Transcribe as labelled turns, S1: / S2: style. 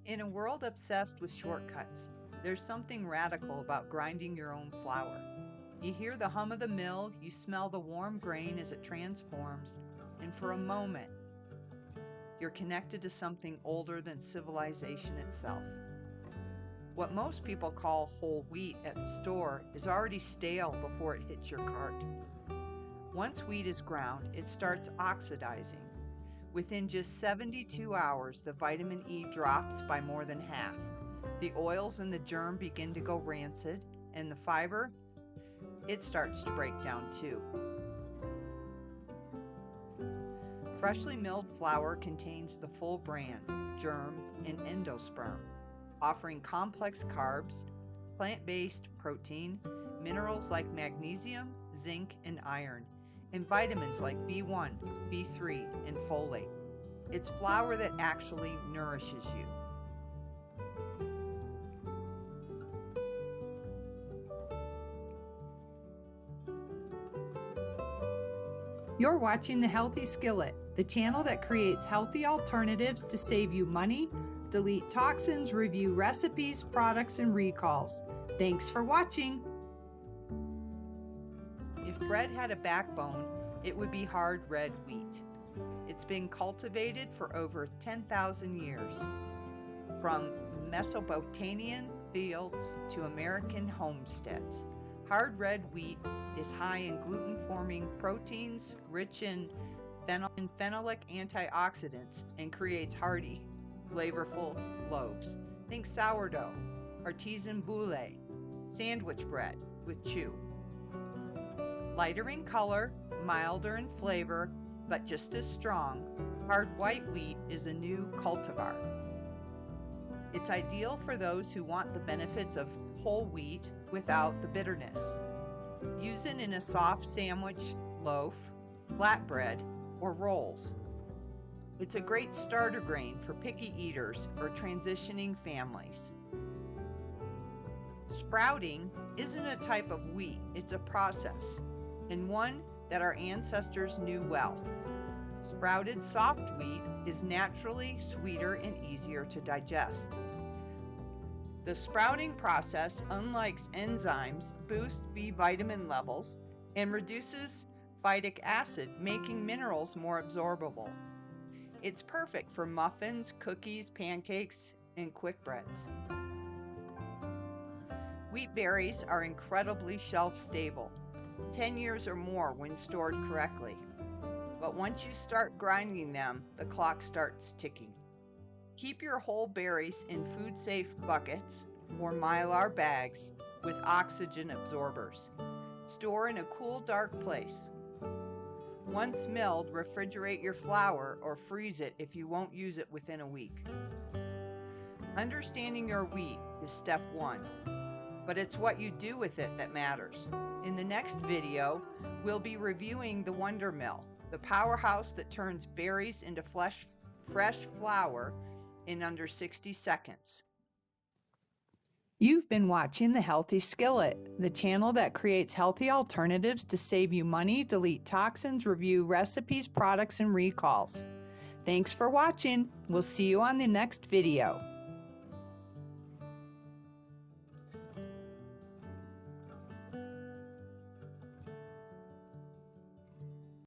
S1: In a world obsessed with shortcuts, there's something radical about grinding your own flour. You hear the hum of the mill, you smell the warm grain as it transforms, and for a moment, you're connected to something older than civilization itself. What most people call whole wheat at the store is already stale before it hits your cart. Once wheat is ground, it starts oxidizing. Within just 72 hours, the vitamin E drops by more than half. The oils and the germ begin to go rancid, and the fiber, it starts to break down too. Freshly milled flour contains the full bran, germ, and endosperm, offering complex carbs, plant-based protein, minerals like magnesium, zinc, and iron, and vitamins like B1, B3, and folate. It's flour that actually nourishes you.
S2: You're watching the Healthy Skillet, the channel that creates healthy alternatives to save you money, delete toxins, review recipes, products, and recalls. Thanks for watching.
S1: If bread had a backbone, it would be hard red wheat. It's been cultivated for over 10,000 years, from Mesopotamian fields to American homesteads. Hard red wheat is high in gluten-forming proteins, rich in phenolic antioxidants, and creates hearty, flavorful loaves. Think sourdough, artisan boule, sandwich bread with chew. Lighter in color, milder in flavor, but just as strong, hard white wheat is a new cultivar. It's ideal for those who want the benefits of whole wheat without the bitterness. Use it in a soft sandwich, loaf, flatbread, or rolls. It's a great starter grain for picky eaters or transitioning families. Sprouting isn't a type of wheat, it's a process, and one that our ancestors knew well. Sprouted soft wheat is naturally sweeter and easier to digest. The sprouting process, unlike enzymes, boosts B vitamin levels and reduces phytic acid, making minerals more absorbable. It's perfect for muffins, cookies, pancakes, and quick breads. Wheat berries are incredibly shelf-stable, 10 years or more when stored correctly. But once you start grinding them, the clock starts ticking. Keep your whole berries in food-safe buckets or Mylar bags with oxygen absorbers. Store in a cool, dark place. Once milled, refrigerate your flour or freeze it if you won't use it within a week. Understanding your wheat is step one, but it's what you do with it that matters. In the next video, we'll be reviewing the Wonder Mill, the powerhouse that turns berries into fresh flour in under 60 seconds.
S2: You've been watching the Healthy Skillet, the channel that creates healthy alternatives to save you money, delete toxins, review recipes, products, and recalls. Thanks for watching. We'll see you on the next video.